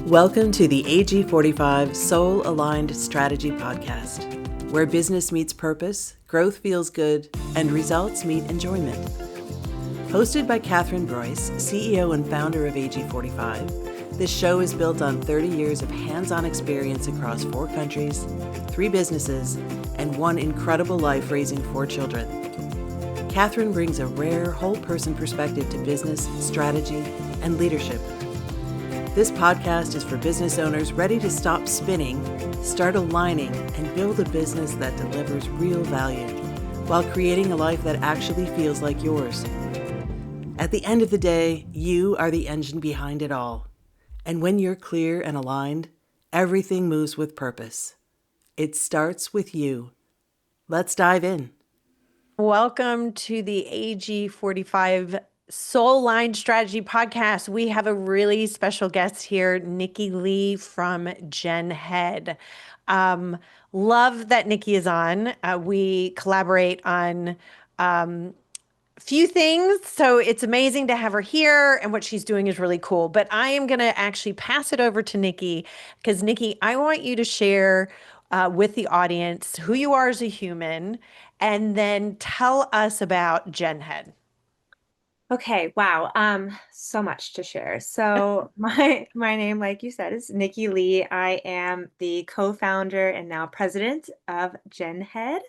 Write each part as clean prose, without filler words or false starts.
Welcome to the AG45 Soul Aligned Strategy Podcast, where business meets purpose, growth feels good, and results meet enjoyment. Hosted by Katherine Breuss, CEO and founder of AG45, this show is built on 30 years of hands-on experience across 4 countries, 3 businesses, and 1 incredible life raising 4 children. Katherine brings a rare whole-person perspective to business, strategy, and leadership. This podcast is for business owners ready to stop spinning, start aligning, and build a business that delivers real value while creating a life that actually feels like yours. At the end of the day, you are the engine behind it all. And when you're clear and aligned, everything moves with purpose. It starts with you. Let's dive in. Welcome to the AG45 Soul Line Strategy Podcast. We have a really special guest here, Nikki Lee from Genhead. Love that Nikki is on. We collaborate on few things, so it's amazing to have her here, and what she's doing is really cool. But I am going to actually pass it over to Nikki, because Nikki, I want you to share with the audience who you are as a human, and then tell us about Genhead. Okay, wow. So much to share. So my name, like you said, is Nikki Lee. I am the co-founder and now president of Genhead.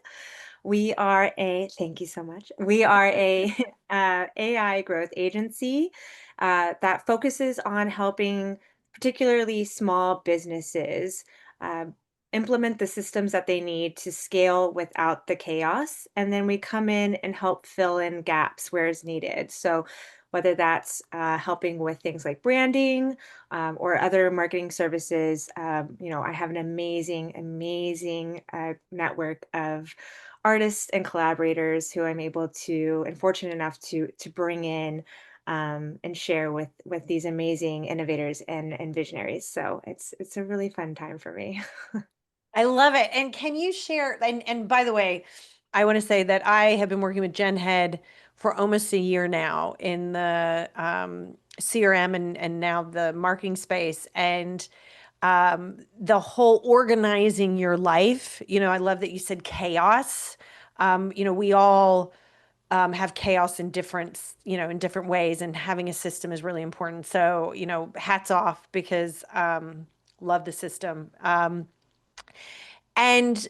Thank you so much. We are a AI growth agency that focuses on helping particularly small businesses uh, implement the systems that they need to scale without the chaos. And then we come in and help fill in gaps where it's needed. So whether that's helping with things like branding or other marketing services, I have an amazing network of artists and collaborators who I'm able to and fortunate enough to bring in and share with these amazing innovators and visionaries. So it's a really fun time for me. I love it. And can you share, and by the way, I want to say that I have been working with Genhead for almost a year now in the CRM and now the marketing space. And the whole organizing your life, I love that you said chaos. We all have chaos in different ways, and having a system is really important. So, hats off, because love the system. And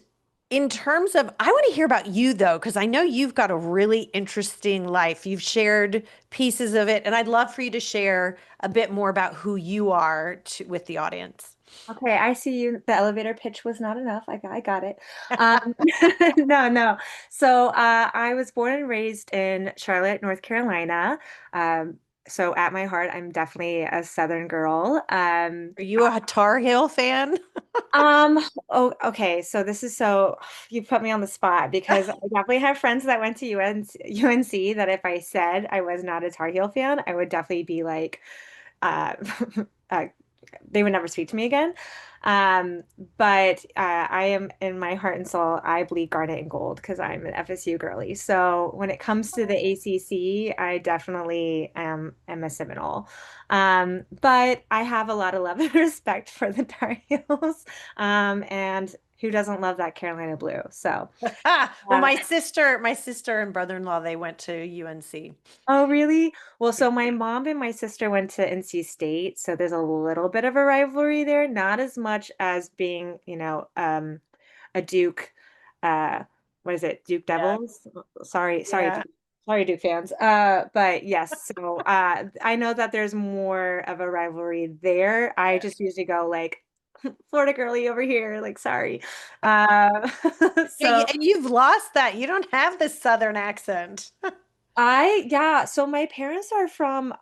in terms of, I want to hear about you though, because I know you've got a really interesting life. You've shared pieces of it, and I'd love for you to share a bit more about who you are with the audience. Okay, I see you. The elevator pitch was not enough. I got it. No. So I was born and raised in Charlotte, North Carolina. So at my heart, I'm definitely a Southern girl. Are you a Tar Heel fan? Um, oh, okay. You put me on the spot because I definitely have friends that went to UNC that if I said I was not a Tar Heel fan, I would definitely be like, uh, uh, they would never speak to me again. But I am in my heart and soul, I bleed garnet and gold because I'm an FSU girly. So when it comes to the ACC, I definitely am a Seminole. But I have a lot of love and respect for the Tar Heels. And who doesn't love that Carolina blue? So, Well, um, my sister and brother-in-law, they went to UNC. oh, really? Well, so my mom and my sister went to NC State, so there's a little bit of a rivalry there, not as much as being, a Duke, uh, what is it, Duke Yeah. Devils? Sorry, Yeah. sorry, Duke fans. But yes, so I know that there's more of a rivalry there. I just usually go like Florida girly over here, like sorry. Uh, Yeah, so and you've lost that. You don't have the Southern accent. yeah, so my parents are from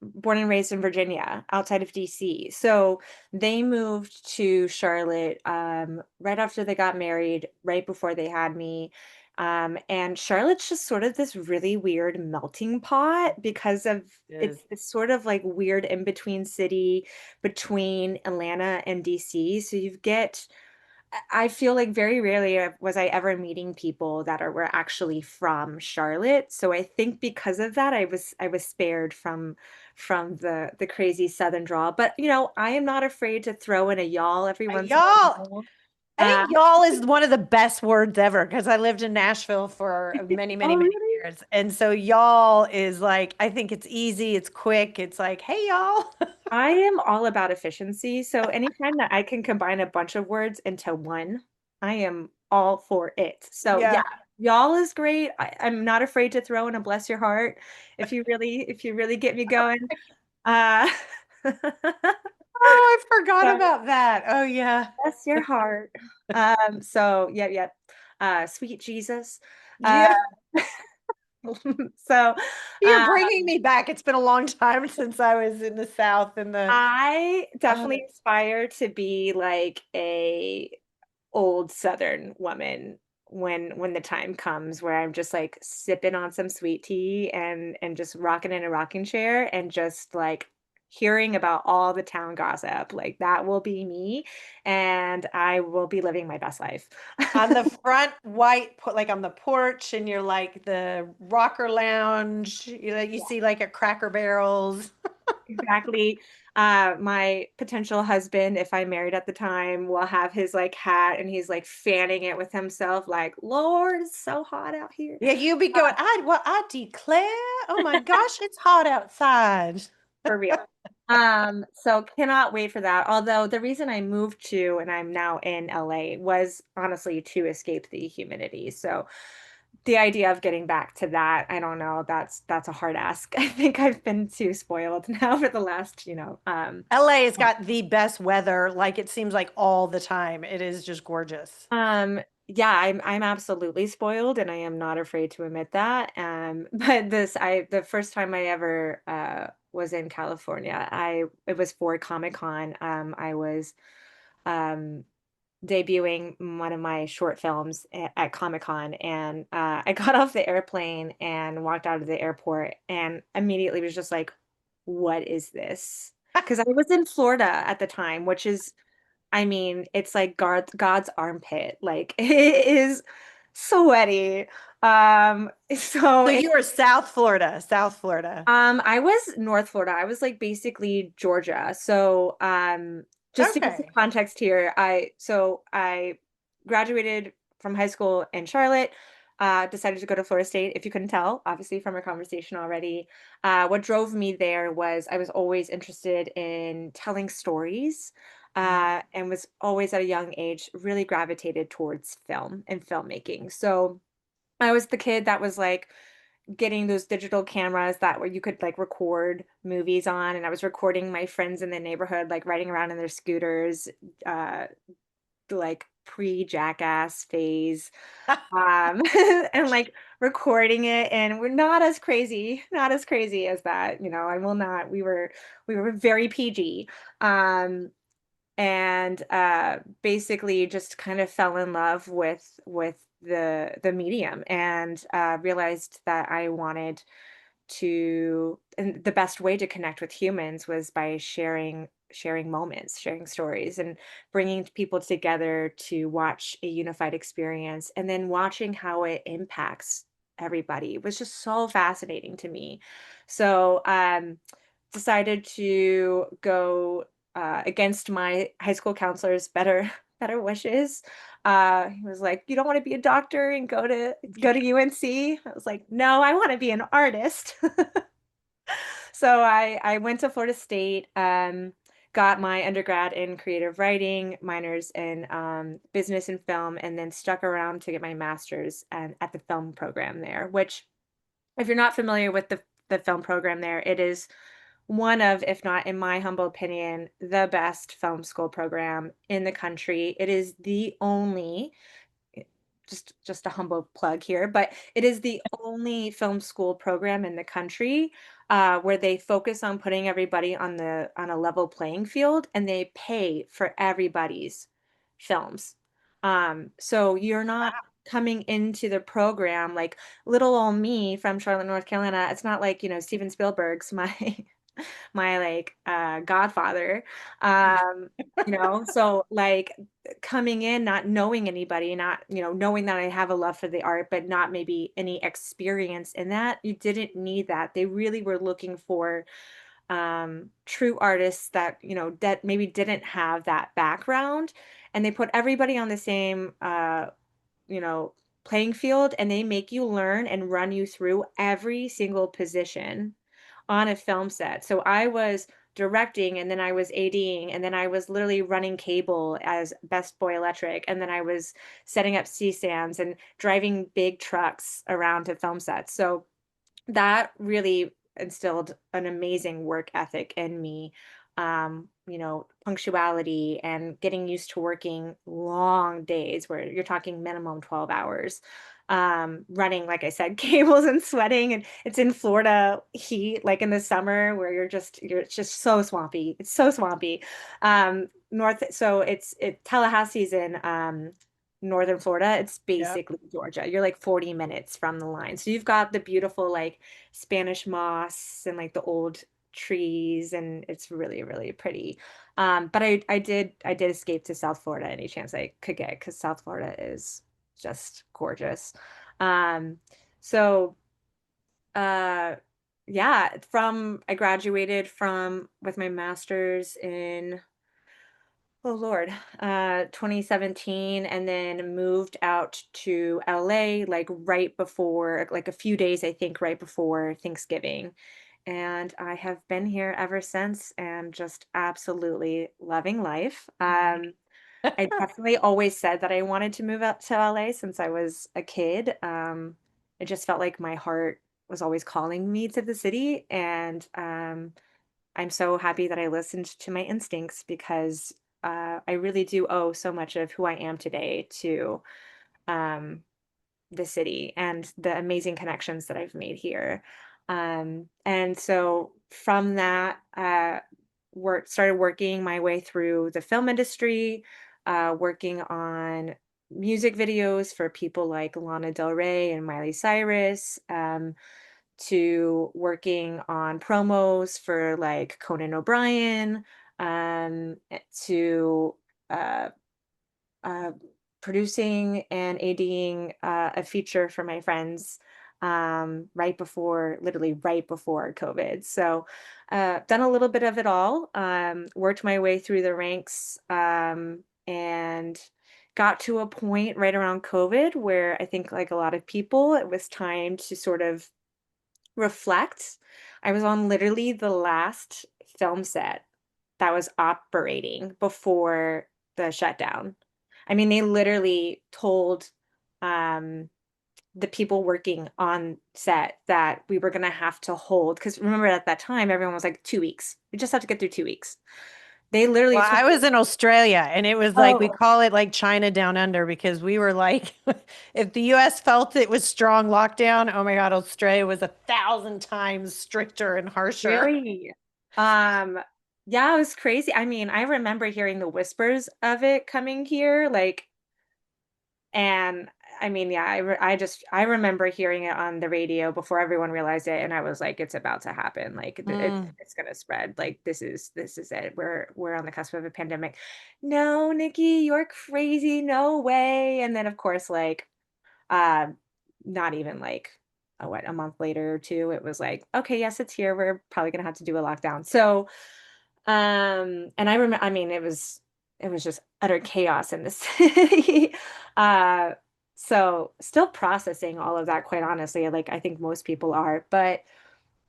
born and raised in Virginia, outside of DC. So they moved to Charlotte right after they got married, right before they had me. And Charlotte's just sort of this really weird melting pot because of Is it's sort of like weird in between city between Atlanta and DC. So you get I feel like very rarely was I ever meeting people that were actually from Charlotte. So I think because of that, I was spared from the crazy Southern drawl. But I am not afraid to throw in a y'all every once in a Y'all, while. I Uh, think y'all is one of the best words ever because I lived in Nashville for many, many, oh, many really? years. And so y'all is like, I think it's easy, it's quick. It's like, hey, y'all. I am all about efficiency. So anytime that I can combine a bunch of words into one, I am all for it. So yeah, Yeah. y'all is great. I'm not afraid to throw in a bless your heart if you really get me going. Uh Oh, I forgot so about that. Oh, yeah. bless your heart. So yeah, yeah. Sweet Jesus. Uh Yeah. so You're bringing me back. It's been a long time since I was in the South and I oh, definitely aspire to be like a old Southern woman when the time comes where I'm just like sipping on some sweet tea and just rocking in a rocking chair and just like hearing about all the town gossip. Like that will be me and I will be living my best life. on the front white, like on the porch, and you're like the rocker lounge. You see like a Cracker Barrels. Exactly. My potential husband, if I'm married at the time, will have his like hat and he's like fanning it with himself, like, Lord, it's so hot out here. Yeah, you be going, I declare, oh my gosh, it's hot outside. For real. So cannot wait for that. Although the reason I moved to and I'm now in LA was honestly to escape the humidity. So the idea of getting back to that, I don't know, that's a hard ask. I think I've been too spoiled now for the last, LA has got the best weather, like it seems like all the time. It is just gorgeous. yeah, I'm absolutely spoiled and I am not afraid to admit that. But the first time I ever was in California, I it was for Comic-Con. I was um debuting one of my short films at Comic-Con and I got off the airplane and walked out of the airport and immediately was just like, what is this? Because I was in Florida at the time, which is I mean, it's like God's armpit. Like it is sweaty. So So you are South Florida, South Florida. I was North Florida. I was like basically Georgia. So just to give some Okay. context here, I graduated from high school in Charlotte. Decided to go to Florida State. If you couldn't tell, obviously from our conversation already, what drove me there was I was always interested in telling stories, and was always at a young age really gravitated towards film and filmmaking. So I was the kid that was like getting those digital cameras that where you could like record movies on, and I was recording my friends in the neighborhood like riding around in their scooters, uh like pre-Jackass phase, and like recording it, and we're not as crazy as that, I will not we were very PG. um and basically just kind of fell in love with the medium and realized that I wanted to and the best way to connect with humans was by sharing moments, sharing stories, and bringing people together to watch a unified experience and then watching how it impacts everybody. It was just so fascinating to me. So decided to go against my high school counselor's better wishes. He was like, "You don't want to be a doctor and go to UNC?" I was like, "No, I want to be an artist." So I went to Florida State, got my undergrad in creative writing, minors in business and film, and then stuck around to get my master's and at the film program there. Which, if you're not familiar with the film program there, it is one of, if not in my humble opinion, the best film school program in the country. It is the only just a humble plug here, but it is the only film school program in the country where they focus on putting everybody on a level playing field and they pay for everybody's films. So you're not coming into the program like little old me from Charlotte, North Carolina. It's not like, Steven Spielberg's my my like godfather. Um, so like coming in, not knowing anybody, not, knowing that I have a love for the art, but not maybe any experience in that. You didn't need that. They really were looking for true artists that, that maybe didn't have that background. And they put everybody on the same you know, playing field, and they make you learn and run you through every single position on a film set. So I was directing, and then I was ADing, and then I was literally running cable as Best Boy Electric, and then I was setting up C-stands and driving big trucks around to film sets. So that really instilled an amazing work ethic in me. Punctuality and getting used to working long days where you're talking minimum 12 hours. Running, like I said, cables and sweating. And it's in Florida heat, like in the summer where it's just so swampy. It's so swampy. So Tallahassee's in northern Florida. It's Yep. basically Georgia. You're like 40 minutes from the line. So you've got the beautiful like Spanish moss and like the old trees, and it's really, really pretty. But I did escape to South Florida any chance I could get, because South Florida is just gorgeous. Um, so uh yeah, from I graduated from with my master's in, oh Lord, 2017, and then moved out to LA like right before, like a few days, I think, right before Thanksgiving. And I have been here ever since and just absolutely loving life. I definitely always said that I wanted to move out to LA since I was a kid. It just felt like my heart was always calling me to the city. And I'm so happy that I listened to my instincts, because I really do owe so much of who I am today to um, the city and the amazing connections that I've made here. And so from that, started working my way through the film industry, working on music videos for people like Lana Del Rey and Miley Cyrus. To working on promos for like Conan O'Brien, to uh, uh, producing and ADing a feature for my friends literally right before COVID. So, done a little bit of it all, worked my way through the ranks, and got to a point right around COVID where I think, like a lot of people, it was time to sort of reflect. I was on literally the last film set that was operating before the shutdown. I mean, they literally told um, the people working on set that we were going to have to hold, because remember at that time, everyone was like 2 weeks. We just have to get through 2 weeks. They literally Well, told, I was in Australia and it was like we oh, call it like China down under because we were like, if the US felt it was strong lockdown, oh my God, Australia was 1,000 times stricter and harsher. really? Um, yeah, it was crazy. I mean, I remember hearing the whispers of it coming here, like, and I mean, yeah, I remember hearing it on the radio before everyone realized it, and I was like, it's about to happen. Like Mm. it's gonna spread. Like this is it. We're on the cusp of a pandemic. No, Nikki, you're crazy. No way. And then of course, like uh not even like a month later or two, it was like, okay, yes, it's here. We're probably gonna have to do a lockdown. So and I remember, I mean, it was just utter chaos in the city. Uh, so still processing all of that, quite honestly, like I think most people are. But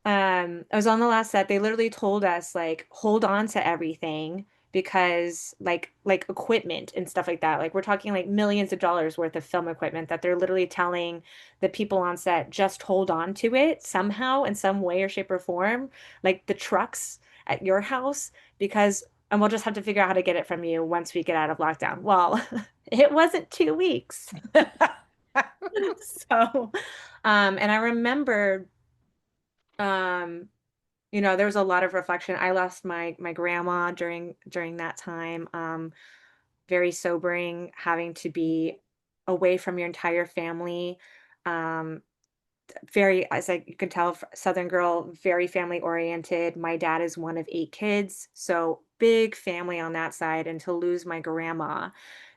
I was on the last set. They literally told us like hold on to everything, because like equipment and stuff like that. Like we're talking like millions of dollars worth of film equipment that they're literally telling the people on set just hold on to it somehow in some way or shape or form, like the trucks at your house, because and we'll just have to figure out how to get it from you once we get out of lockdown. Well, it wasn't 2 weeks. So, and I remember um there was a lot of reflection. I lost my grandma during that time. Very sobering, having to be away from your entire family. Um, very, as you can tell, Southern girl, very family oriented. My dad is one of 8 kids, so big family on that side. And to lose my grandma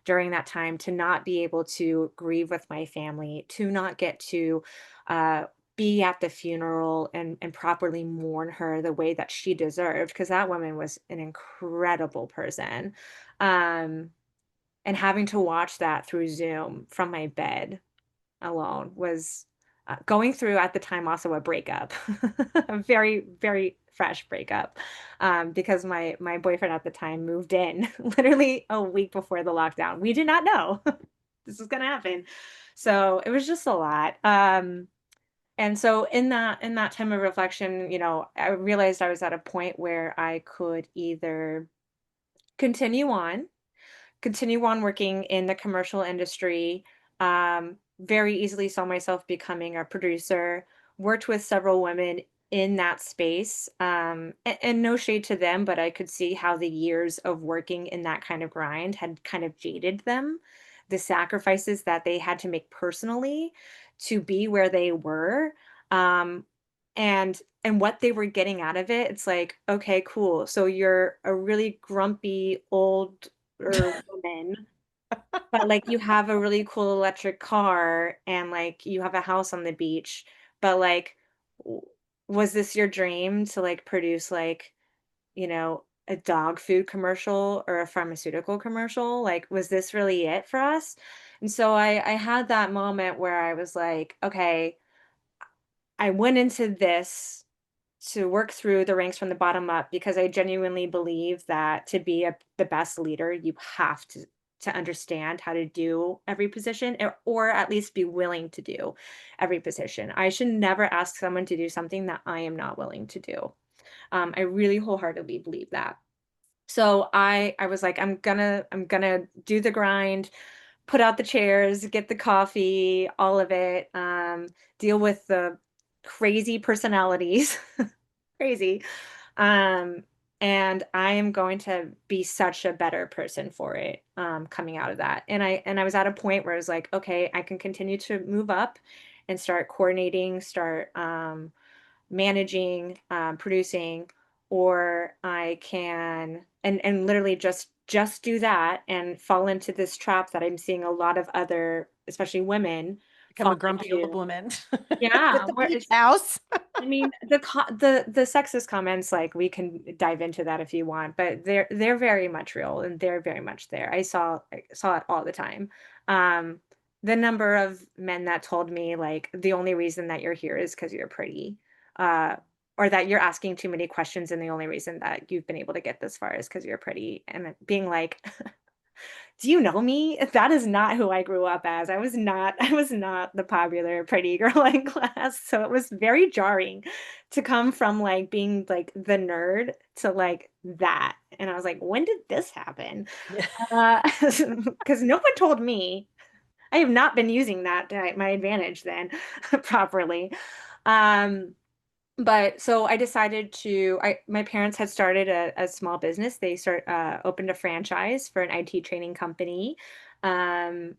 during that time, to not be able to grieve with my family, to not get to uh, be at the funeral and properly mourn her the way that she deserved, because that woman was an incredible person. Um, and having to watch that through Zoom from my bed alone was going through at the time also a breakup, a very, very fresh breakup, because my boyfriend at the time moved in literally a week before the lockdown. We did not know this was going to happen. So it was just a lot. And so in that time of reflection, I realized I was at a point where I could either continue on continue on working in the commercial industry. Very easily saw myself becoming a producer. Worked with several women in that space. And no shade to them, but I could see how the years of working in that kind of grind had kind of jaded them. The sacrifices that they had to make personally to be where they were. Um, and what they were getting out of it, it's like, okay, cool. So you're a really grumpy old or woman, but like you have a really cool electric car and like you have a house on the beach, but like w- was this your dream to like produce like, a dog food commercial or a pharmaceutical commercial? Like was this really it for us? And so I had that moment where I was like, okay, I went into this to work through the ranks from the bottom up because I genuinely believe that to be the best leader, you have to understand how to do every position or at least be willing to do every position. I should never ask someone to do something that I am not willing to do. I really wholeheartedly believe that. So I was like, I'm gonna do the grind, put out the chairs, get the coffee, all of it, deal with the crazy personalities, crazy. Um, and I am going to be such a better person for it, coming out of that. And I was at a point where I was like, okay, I can continue to move up and start coordinating, start managing, producing, or I can and literally just do that and fall into this trap that I'm seeing a lot of other, especially women, Become fall a grumpy old into. woman with Yeah, the where beach it's house. I mean, the sexist comments, like, we can dive into that if you want, but they're very much real, and they're very much there. I saw it all the time. Um, the number of men that told me, like, "The only reason that you're here is because 'cause you're pretty," uh, or that you're asking too many questions, and the only reason that you've been able to get this far is because 'cause you're pretty, and it being like, do you know me? That is not who I grew up as. I was not the popular pretty girl in class, so it was very jarring to come from, like, being, like, the nerd to, like, that, and I was like, "When did this happen?" Yeah. Because no one told me. I have not been using that to my advantage then properly. Um but so I decided my parents had started a small business. They opened a franchise for an IT training company. Um,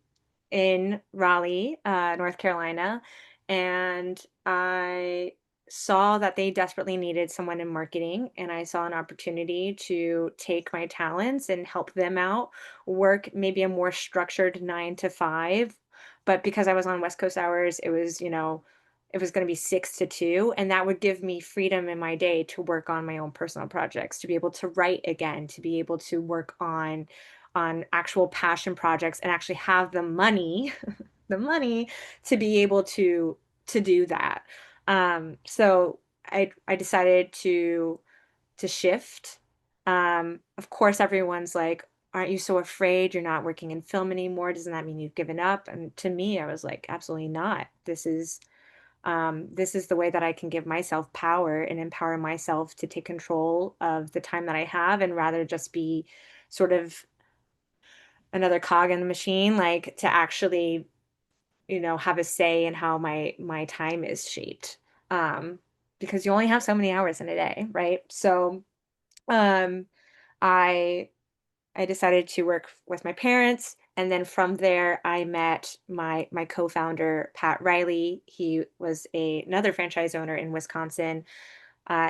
in Raleigh, North Carolina, and I saw that they desperately needed someone in marketing, and I saw an opportunity to take my talents and help them out, work maybe a more structured 9 to 5. But because I was on West Coast hours, it was going to be 6 to 2, and that would give me freedom in my day to work on my own personal projects, to be able to write again, to be able to work on actual passion projects and actually have the money the money to be able to do that. So I decided to shift. Of course everyone's like, aren't you so afraid you're not working in film anymore? Doesn't that mean you've given up? And to me, I was like, absolutely not. This is the way that I can give myself power and empower myself to take control of the time that I have, and rather just be sort of another cog in the machine, like, to actually, have a say in how my time is shaped. Um, because you only have so many hours in a day, right? So, um, I I decided to work with my parents And then from there, I met my co-founder, Pat Riley. He was another franchise owner in Wisconsin.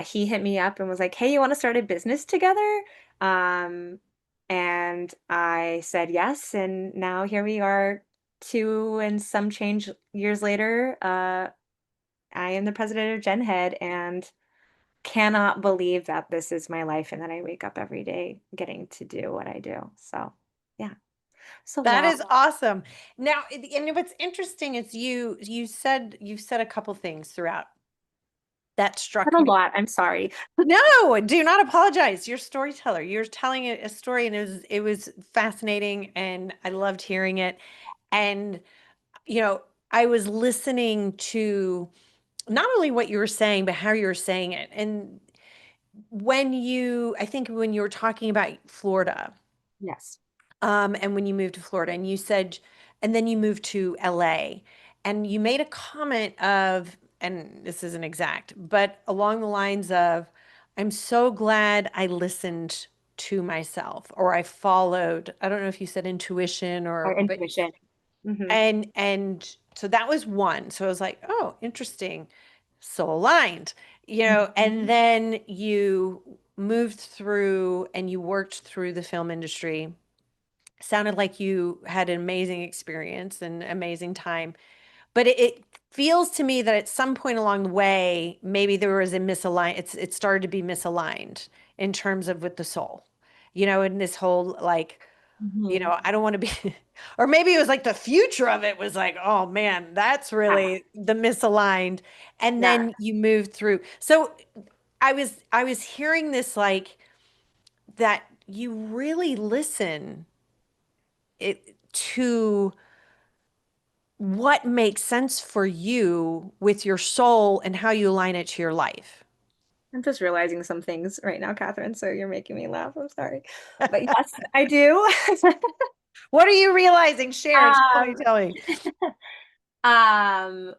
He hit me up and was like, "Hey, you want to start a business together?" Um, and I said yes, and now here we are, 2 and some change years later. I am the president of Genhead and cannot believe that this is my life and that I wake up every day getting to do what I do. So, yeah, so That long. is awesome. Now, and what's interesting is you've said a couple things throughout that Said struck a me. lot. I'm sorry. No, do not apologize. You're a storyteller. You're telling a story, and it was fascinating, and I loved hearing it. And you know, I was listening to not only what you were saying, but how you were saying it. And I think when you were talking about Florida, Yes. and when you moved to Florida, and you said, and then you moved to LA, and you made a comment of, and this isn't exact, but along the lines of, I'm so glad I listened to myself, or I followed, I don't know if you said intuition Our but intuition. Hmm. and so that was one. So I was like, oh, interesting. So aligned, and then you moved through and you worked through the film industry. Sounded like you had an amazing experience and amazing time. But it feels to me that at some point along the way, maybe there was a misaligned, it started to be misaligned in terms of with the soul, in this whole like, Hmm. I don't want to be, or maybe it was like the future of it was like, oh man, that's Yeah. really the misaligned. And Yeah. then you moved through. So I was hearing this like that you really listen to what makes sense for you with your soul and how you align it to your life. I'm just realizing some things right now, Catherine. So you're making me laugh. I'm sorry. But yes, I do. What are you realizing? Share. Tell me, Um, tell me. um,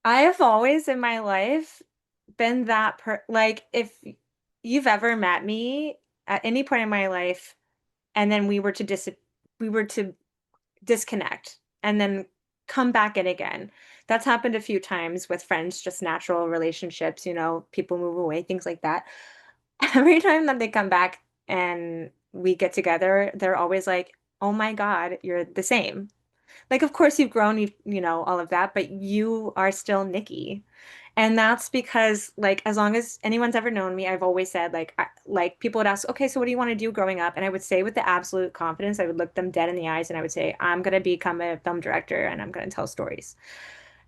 I have always in my life been that like if you've ever met me at any point in my life and then we were to disconnect and then come back in again. That's happened a few times with friends, just natural relationships, people move away, things like that. Every time that they come back and we get together, they're always like, "Oh my God, you're the same." Like, of course, you've grown, all of that, but you are still Nikki. And that's because, like, as long as anyone's ever known me, I've always said, like, like people would ask, "Okay, so what do you want to do growing up?" And I would say with the absolute confidence, I would look them dead in the eyes and I would say, "I'm going to become a film director and I'm going to tell stories."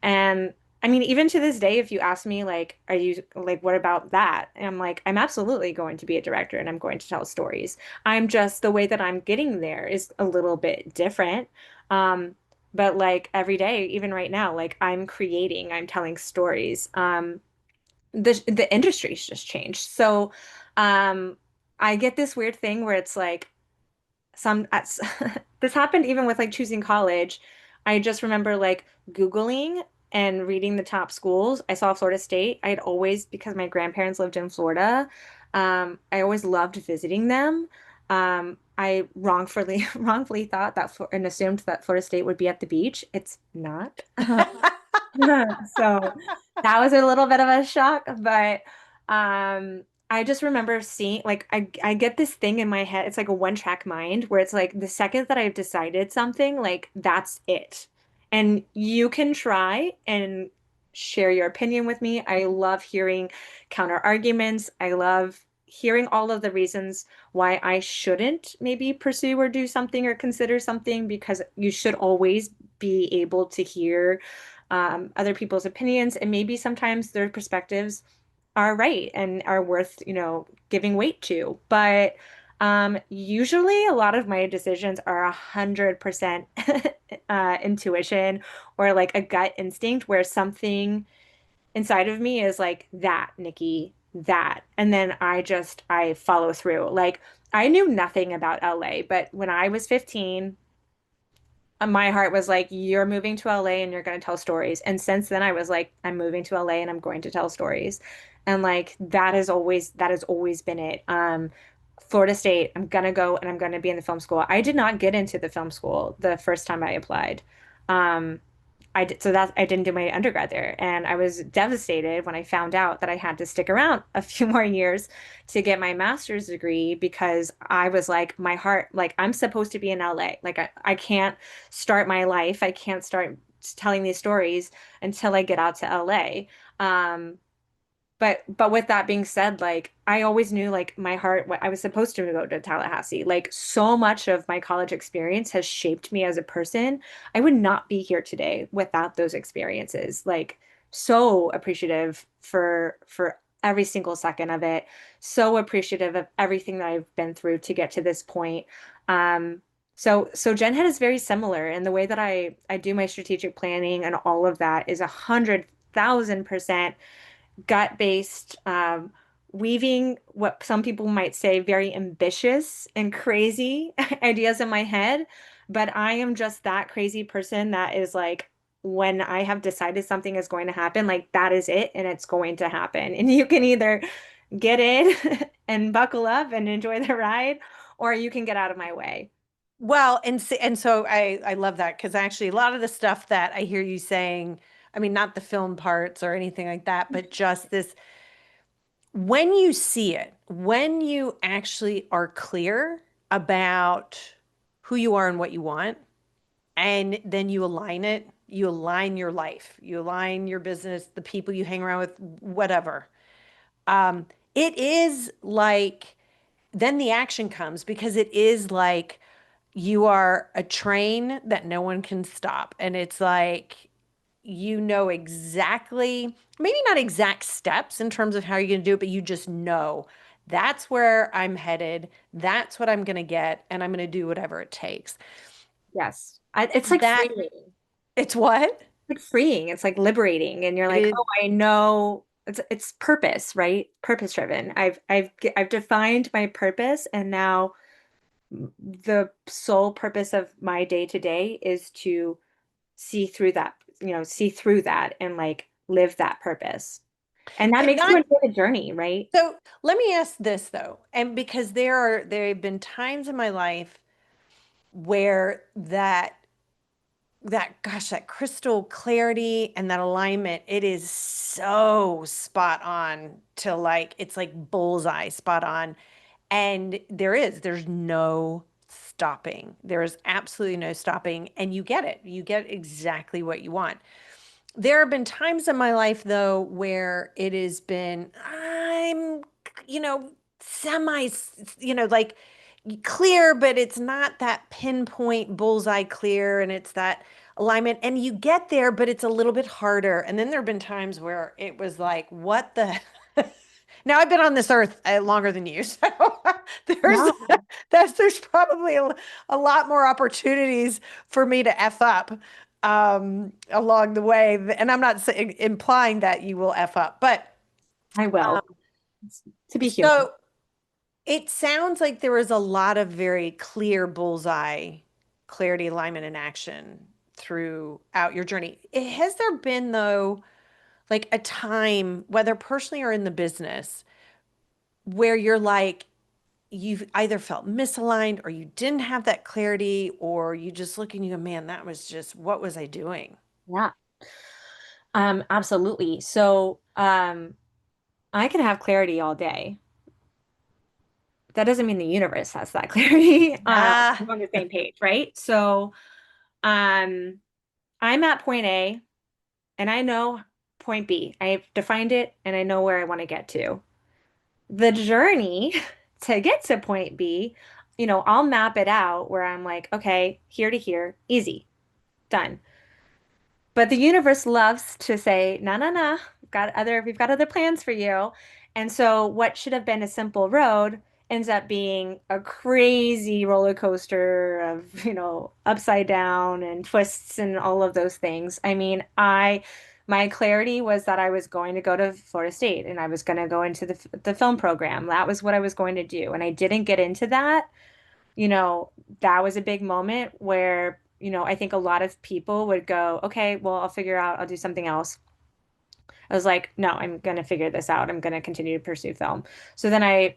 And I mean, even to this day, if you ask me, like, are you like, what about that? And I'm like, I'm absolutely going to be a director and I'm going to tell stories. I'm just the way that I'm getting there is a little bit different. Um, but like every day, even right now, like I'm creating, I'm telling stories. The industry's just changed. So, um, I get this weird thing where it's like, some this happened even with like choosing college. I just remember like Googling and reading the top schools. I saw Florida State. I'd always, because my grandparents lived in Florida, I always loved visiting them. I wrongfully thought that and assumed that Florida State would be at the beach. It's not. So that was a little bit of a shock, but I just remember seeing like I get this thing in my head. It's like a one-track mind where it's like the second that I've decided something, like that's it. And you can try and share your opinion with me. I love hearing counter arguments. I love hearing all of the reasons why I shouldn't maybe pursue or do something or consider something because you should always be able to hear other people's opinions, and maybe sometimes their perspectives are right and are worth, giving weight to. But usually a lot of my decisions are 100% intuition or like a gut instinct where something inside of me is like that, Nikki, that. And then I follow through. Like I knew nothing about LA, but when I was 15, my heart was like, you're moving to LA and you're going to tell stories. And since then, I was like, I'm moving to LA and I'm going to tell stories. And like that has always been it. Florida State, I'm gonna go and I'm gonna be in the film school. I did not get into the film school the first time I applied. Um, so that I didn't do my undergrad there, and I was devastated when I found out that I had to stick around a few more years to get my master's degree because I was like, my heart, like I'm supposed to be in LA. Like I can't start my life. I can't start telling these stories until I get out to LA. Um, but with that being said, like I always knew like my heart, I was supposed to go to Tallahassee. Like so much of my college experience has shaped me as a person. I would not be here today without those experiences. Like so appreciative for every single second of it. So appreciative of everything that I've been through to get to this point. So Genhead is very similar, and the way that I do my strategic planning and all of that is 100,000% gut-based, weaving what some people might say very ambitious and crazy ideas in my head. But I am just that crazy person that is like, when I have decided something is going to happen, like that is it and it's going to happen. And you can either get in and buckle up and enjoy the ride, or you can get out of my way. Well, and so I love that because actually a lot of the stuff that I hear you saying, I mean, not the film parts or anything like that, but just this when you see it, when you actually are clear about who you are and what you want, and then you align it, you align your life, you align your business, the people you hang around with, whatever. It is like then the action comes because it is like you are a train that no one can stop. And it's like you know exactly, maybe not exact steps in terms of how you're going to do it, but you just know that's where I'm headed. That's what I'm going to get. And I'm going to do whatever it takes. Yes. It's like That freeing. it's what? Like freeing. It's like liberating, and you're It like, is. oh, I know it's purpose, right? Purpose driven. I've defined my purpose, and now the sole purpose of my day to day is to see through that, see through that and like live that purpose. And that And makes you not enjoy the journey, right? so let me ask this though. And because there have been times in my life where that crystal clarity and that alignment, it is so spot on to like, it's like bullseye spot on. And there's no stopping. There is absolutely no stopping. And you get it. You get exactly what you want. There have been times in my life though where it has been, I'm, you know, semi, like clear, but it's not that pinpoint bullseye clear, and it's that alignment. And you get there, but it's a little bit harder. And then there have been times where it was like, what the now I've been on this earth longer than you, so there's Yeah, there's probably a lot more opportunities for me to F up along the way. And I'm not implying that you will F up, but I um, will. To be human. so it sounds like there was a lot of very clear bullseye, clarity, alignment, and action throughout your journey. Has there been, though, like a time, whether personally or in the business, where you're like, you've either felt misaligned or you didn't have that clarity, or you just look and you go, man, that was just, what was I doing? Yeah. Absolutely. So, I can have clarity all day. That doesn't mean the universe has that clarity. Ah, We're on the same page, right? So, um, I'm at point A and I know point B. I've defined it and I know where I want to get to. The journey to get to point B, I'll map it out where I'm like, okay, here to here, easy, done. But the universe loves to say, no, no, no, we've got other plans for you. And so what should have been a simple road ends up being a crazy roller coaster of, upside down and twists and all of those things. I mean, my clarity was that I was going to go to Florida State and I was going to go into the film program. That was what I was going to do. And I didn't get into that. you know, that was a big moment where, I think a lot of people would go, okay, well, I'll do something else. I was like, no, I'm going to figure this out. I'm going to continue to pursue film. So then I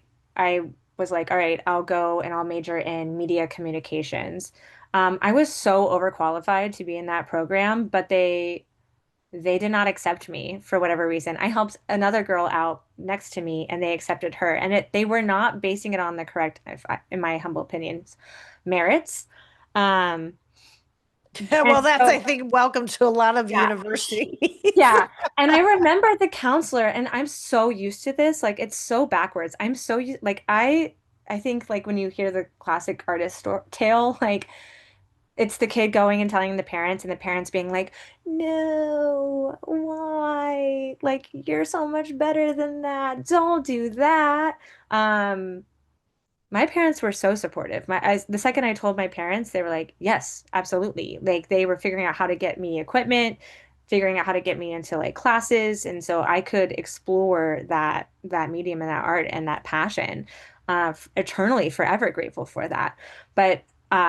was like, all right, I'll go and I'll major in media communications. I was so overqualified to be in that program, but they did not accept me for whatever reason. I helped another girl out next to me and they accepted her. And they were not basing it on the correct, in my humble opinions, merits. Um, and Well, that's, so, I think, welcome to a lot of yeah, universities. yeah. And I remember the counselor, and I'm so used to this. Like, it's so backwards. I'm so used, like, I think, like, when you hear the classic artist tale, like, it's the kid going and telling the parents, and the parents being like, no, why? Like, you're so much better than that. Don't do that. Um, my parents were so supportive. The second I told my parents, they were like, yes, absolutely. Like, they were figuring out how to get me equipment, figuring out how to get me into like classes, and so I could explore that medium and that art and that passion. Eternally, forever grateful for that. But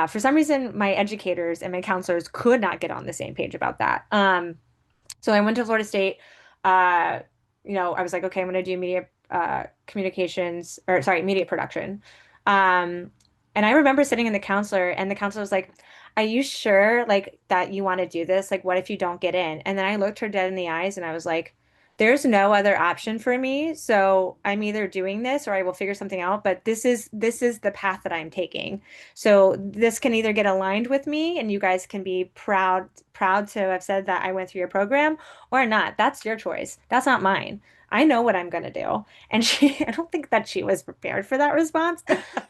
for some reason, my educators and my counselors could not get on the same page about that. So I went to Florida State. Uh, I was like, okay, I'm going to do media communications, or sorry, media production. Um, and I remember sitting in the counselor, and the counselor was like, "Are you sure, like, that you want to do this? Like, what if you don't get in?" And then I looked her dead in the eyes, and I was like, "There's no other option for me. So I'm either doing this or I will figure something out. But this is the path that I'm taking. So this can either get aligned with me, and you guys can be proud to have said that I went through your program, or not. That's your choice. That's not mine. I know what I'm going to do." And I don't think that she was prepared for that response.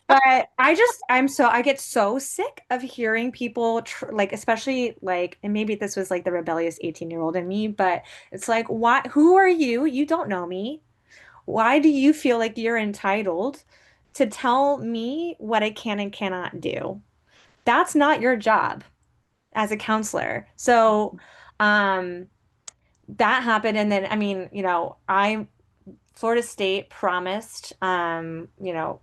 But I get so sick of hearing people like, especially like, and maybe this was like the rebellious 18-year-old in me, but it's like, why, who are you? You don't know me. Why do you feel like you're entitled to tell me what I can and cannot do? That's not your job as a counselor. So, um, that happened. And then, I mean, Florida State promised,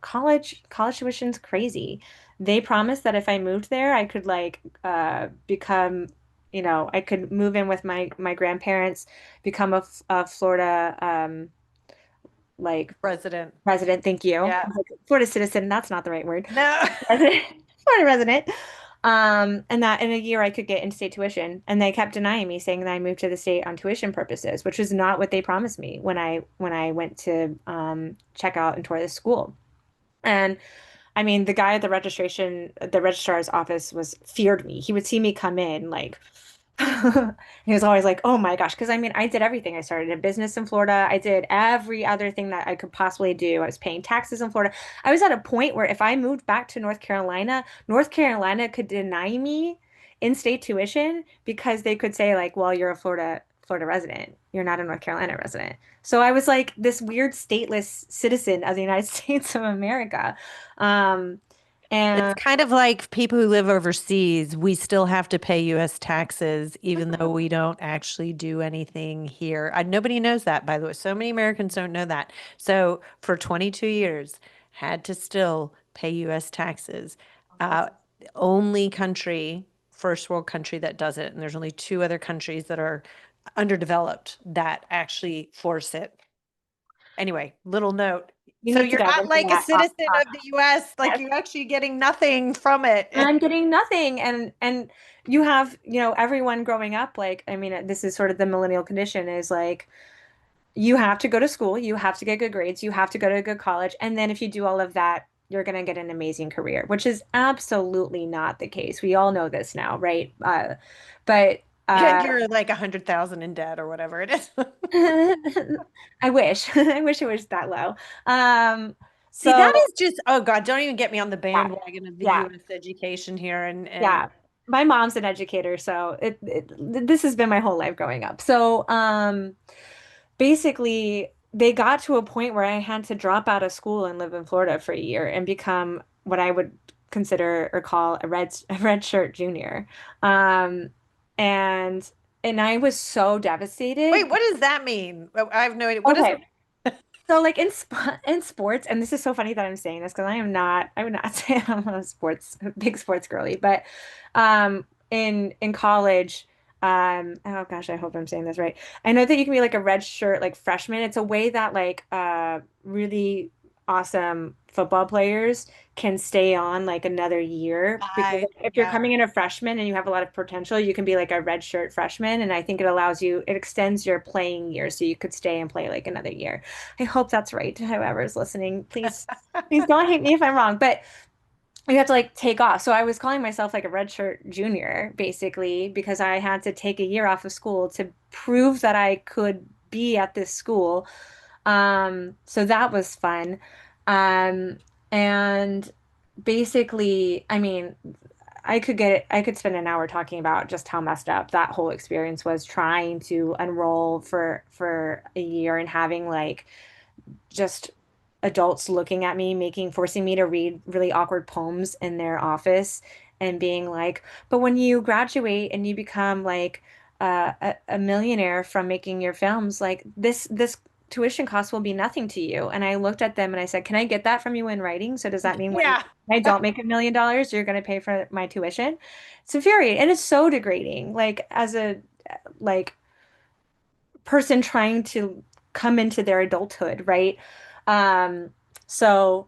college tuition's crazy. They promised that if I moved there, I could like become, I could move in with my grandparents, become a Florida like President. resident. Thank you. I Yeah. was like, Florida citizen. That's not the right word. No. Resident, Florida resident. And that in a year I could get in-state tuition, and they kept denying me, saying that I moved to the state on tuition purposes, which was not what they promised me when I went to check out and tour the school. And I mean, the guy at the registrar's office was feared me. He would see me come in like he was always like, "Oh my gosh," because I mean, I did everything. I started a business in Florida. I did every other thing that I could possibly do. I was paying taxes in Florida. I was at a point where if I moved back to North Carolina could deny me in-state tuition because they could say like, "Well, you're a Florida resident. You're not a North Carolina resident." So I was like this weird stateless citizen of the United States of America. Um, It's and kind of like people who live overseas, we still have to pay US taxes, even though we don't actually do anything here. Nobody knows that, by the way. So many Americans don't know that. So for 22 years, had to still pay US taxes. Uh, only country, first world country that does it. And there's only two other countries that are underdeveloped that actually force it. Anyway, little note. you So need to you're dive not into like a that. citizen of the US, like you're actually getting nothing from And it. I'm getting nothing. And you have, everyone growing up, like, I mean, this is sort of the millennial condition is like, you have to go to school, you have to get good grades, you have to go to a good college. And then if you do all of that, you're going to get an amazing career, which is absolutely not the case. We all know this now, right? But And you're like 100,000 in debt or whatever it is. I wish, I wish it was that low. See, that So is just, oh God, don't even get me on the yeah, bandwagon of the yeah. US education here. And Yeah, my mom's an educator, so this has been my whole life growing up. So, basically, they got to a point where I had to drop out of school and live in Florida for a year and become what I would consider or call a red shirt junior. Um, and and I was so wait, devastated. what does that mean? I have no idea. What is Okay, so like in sports, and this is so funny that I'm saying this because I would not say I'm a big sports girly, but in college, oh gosh, I hope I'm saying this right. I know that you can be like a red shirt like freshman. It's a way that like really awesome football players can stay on like another year, because Right. if you're Yeah. coming in a freshman and you have a lot of potential, you can be like a redshirt freshman. And I think it extends your playing year so you could stay and play like another year. I hope that's right to whoever's listening. Please don't hate me if I'm wrong, but you have to like take off. So I was calling myself like a redshirt junior basically because I had to take a year off of school to prove that I could be at this school. So that was fun. Um, and basically, I mean, I could spend an hour talking about just how messed up that whole experience was trying to enroll for a year and having like just adults looking at me, forcing me to read really awkward poems in their office and being like, but when you graduate and you become like a millionaire from making your films, like this tuition cost will be nothing to you. And I looked at them and I said, can I get that from you in writing? So does that mean when Yeah. I don't make $1 million, you're going to pay for my tuition? It's infuriating and it's so degrading. Like as a like person trying to come into their adulthood, right? Um, so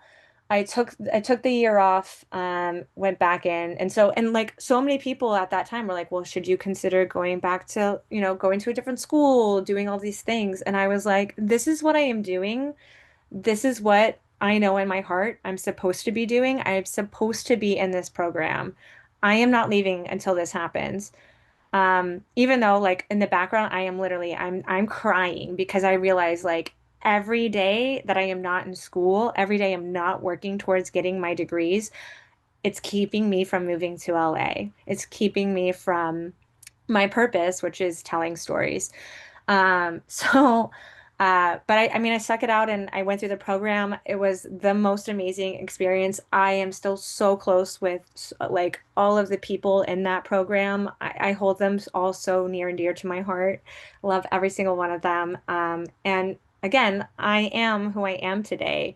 I took the year off, went back in, and like so many people at that time were like, "Well, should you consider going back to, going to a different school, doing all these things?" And I was like, "This is what I am doing. This is what I know in my heart I'm supposed to be doing. I'm supposed to be in this program. I am not leaving until this happens." Even though like in the background I am literally I'm crying because I realize like every day that I am not in school, every day I'm not working towards getting my degrees, it's keeping me from moving to LA. It's keeping me from my purpose, which is telling stories. So, but I mean, I stuck it out and I went through the program. It was the most amazing experience. I am still so close with like all of the people in that program. I hold them all so near and dear to my heart. Love every single one of them. And again, I am who I am today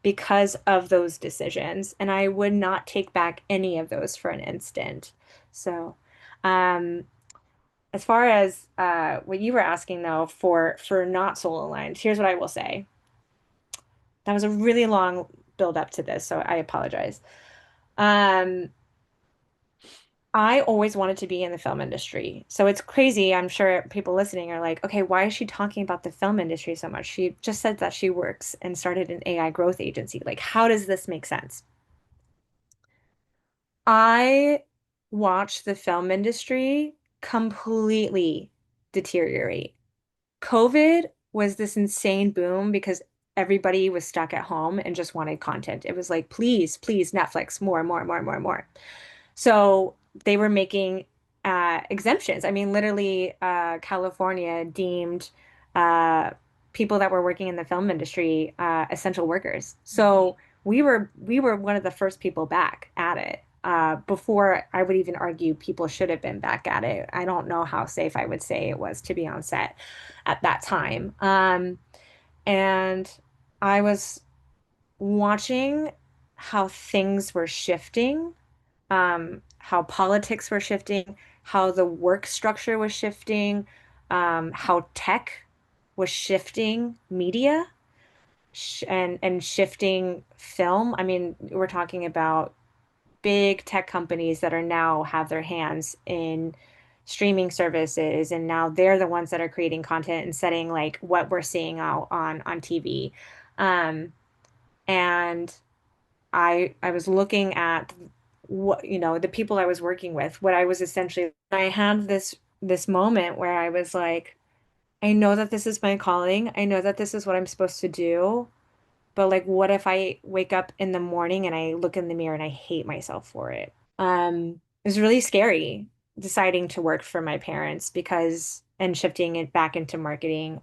because of those decisions, and I would not take back any of those for an instant. So, um, as far as what you were asking though, for not soul aligned, here's what I will say. That was a really long build up to this, so I apologize. Um, I always wanted to be in the film industry. So it's crazy. I'm sure people listening are like, okay, why is she talking about the film industry so much? She just said that she works and started an AI growth agency. Like, how does this make sense? I watched the film industry completely deteriorate. COVID was this insane boom because everybody was stuck at home and just wanted content. It was like, please, please, Netflix, more, more, more, more, more. So they were making exemptions. I mean, literally, California deemed uh, people that were working in the film industry essential workers. So we were one of the first people back at it. Before I would even argue people should have been back at it. I don't know how safe I would say it was to be on set at that time. And I was watching how things were shifting, how politics were shifting, how the work structure was shifting, how tech was shifting media and shifting film. I mean, we're talking about big tech companies that are now have their hands in streaming services, and now they're the ones that are creating content and setting like what we're seeing out on TV. Um, and I was looking at what, the people I was working with, what I was essentially, I had this moment where I was like, I know that this is my calling. I know that this is what I'm supposed to do. But like, what if I wake up in the morning and I look in the mirror and I hate myself for it? It was really scary deciding to work for my parents because and shifting it back into marketing.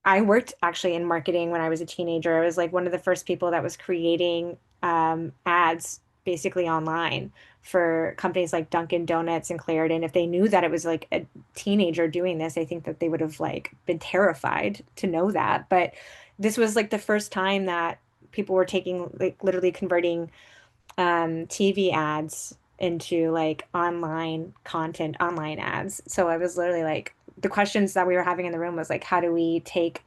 I worked actually in marketing when I was a teenager. I was like one of the first people that was creating ads basically online for companies like Dunkin' Donuts and Clarendon. If they knew that it was like a teenager doing this, I think that they would have like been terrified to know that. But this was like the first time that people were taking like literally converting TV ads into like online content, online ads. So I was literally like, the questions that we were having in the room was like, how do we take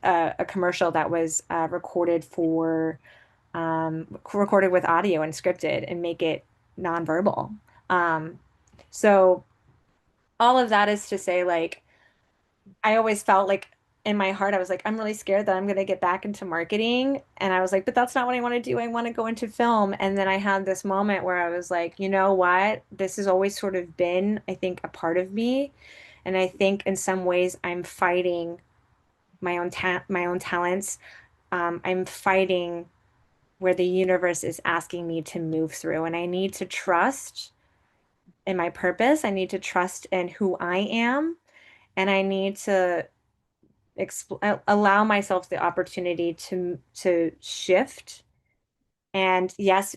a commercial that was recorded with audio and scripted and make it nonverbal. Um, so all of that is to say, like, I always felt like in my heart, I was like, I'm really scared that I'm going to get back into marketing. And I was like, but that's not what I want to do. I want to go into film. And then I had this moment where I was like, you know what? This has always sort of been, I think, a part of me. And I think in some ways I'm fighting my own talents. I'm fighting where the universe is asking me to move through. And I need to trust in my purpose. I need to trust in who I am. And I need to allow myself the opportunity to shift. And yes,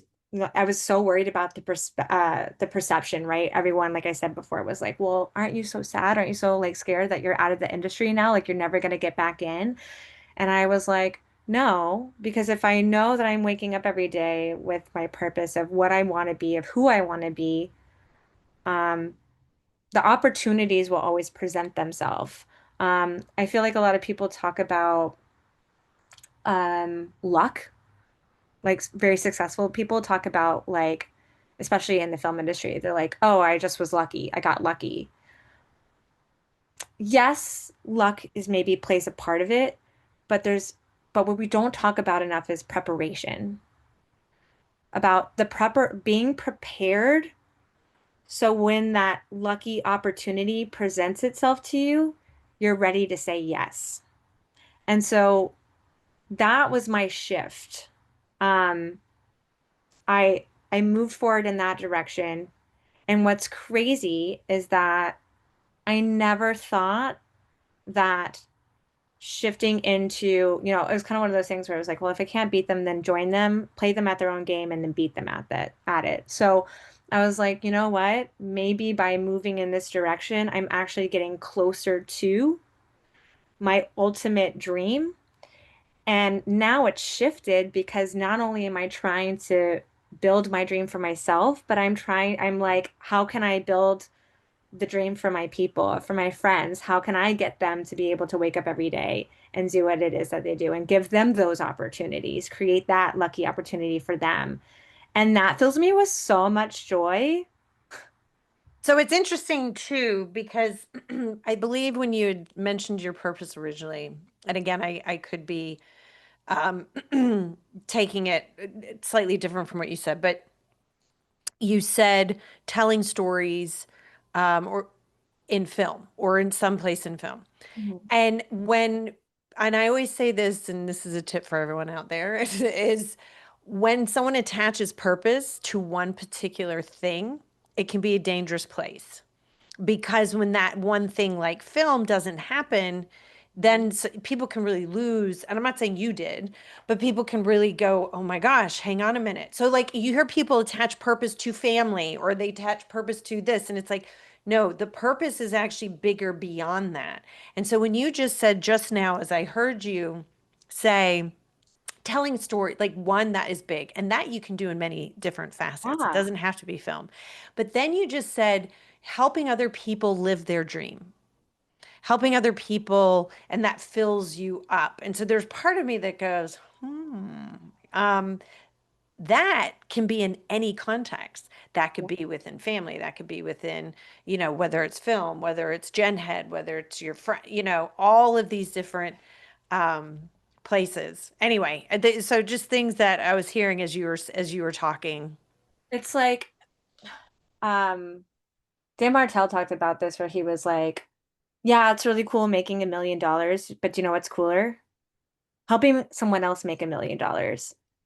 I was so worried about the perception, right? Everyone, like I said before, was like, "Well, aren't you so sad? Aren't you so like scared that you're out of the industry now? Like you're never going to get back in?" And I was like, "No, because if I know that I'm waking up every day with my purpose of what I want to be, of who I want to be, um, the opportunities will always present themselves." I feel like a lot of people talk about luck. Like very successful people talk about like, especially in the film industry, they're like, "Oh, I just was lucky. I got lucky." Yes, luck is maybe plays a part of it, but what we don't talk about enough is preparation. About being prepared so when that lucky opportunity presents itself to you, you're ready to say yes. And so that was my shift. Um, I moved forward in that direction. And what's crazy is that I never thought that shifting into, it was kind of one of those things where I was like, well, if I can't beat them, then join them, play them at their own game, and then beat them at it. So I was like, you know what? Maybe by moving in this direction, I'm actually getting closer to my ultimate dream. And now it's shifted because not only am I trying to build my dream for myself, but I'm like, how can I build the dream for my people, for my friends? How can I get them to be able to wake up every day and do what it is that they do and give them those opportunities, create that lucky opportunity for them? And that fills me with so much joy. So it's interesting too, because I believe when you had mentioned your purpose originally, and again, I could be um, taking it slightly different from what you said, but you said telling stories or in film or in some place in film. Mhm. And and I always say this, and this is a tip for everyone out there, is when someone attaches purpose to one particular thing, it can be a dangerous place because when that one thing like film doesn't happen, then people can really lose. And I'm not saying you did, but people can really go, oh my gosh, hang on a minute. So, like, you hear people attach purpose to family or they attach purpose to this. And it's like, no, the purpose is actually bigger beyond that. And so, when you just said just now, as I heard you say, telling story like one that is big and that you can do in many different facets. It Yeah. doesn't have to be film. But then you just said helping other people live their dream, helping other people, and that fills you up. And so there's part of me that goes, um, that can be in any context. That could be within family, that could be within, whether it's film, whether it's Genhead, whether it's your friend, all of these different um places. Anyway, so just things that I was hearing as you were talking. It's like, um, Dan Martell talked about this where he was like, yeah, it's really cool making $1 million, but you know what's cooler? Helping someone else make $1 million.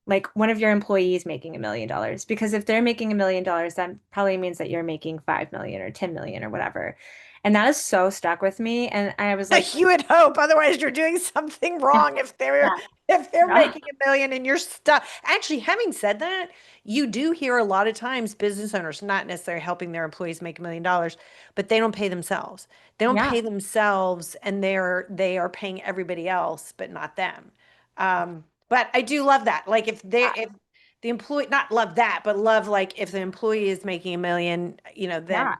Like one of your employees making $1 million. Because if they're making $1 million, that probably means that you're making 5 million or 10 million or whatever. And that is so stuck with me. And I was like, You would hope, otherwise you're doing something yeah, wrong if they're yeah, yeah, making 1 million and you're stuck. Actually, having said that, you do hear a lot of times business owners not necessarily helping their employees make $1 million, but they don't pay themselves. They don't yeah. pay themselves, and they are paying everybody else, but not them. But I do love that. Like if the employee, not love that, but love like if the employee is making 1 million, then Yeah.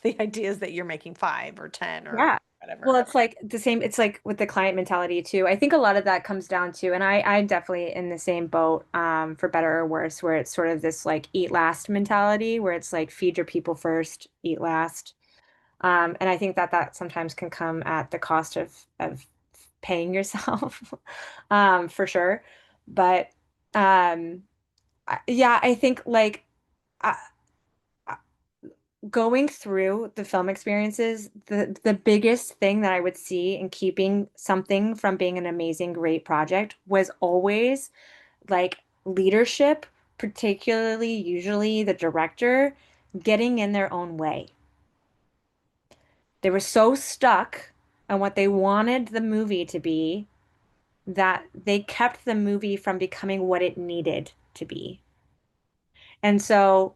the idea is that you're making 5 or 10 or Yeah. whatever. Well, it's like the same, it's like with the client mentality too. I think a lot of that comes down to, and I'm definitely in the same boat, for better or worse, where it's sort of this like eat last mentality, where it's like feed your people first, eat last. And I think that that sometimes can come at the cost of paying yourself, for sure. But yeah, I think like I, going through the film experiences, the biggest thing that I would see in keeping something from being an amazing, great project was always like leadership, particularly usually the director, getting in their own way. They were so stuck on what they wanted the movie to be that they kept the movie from becoming what it needed to be. And so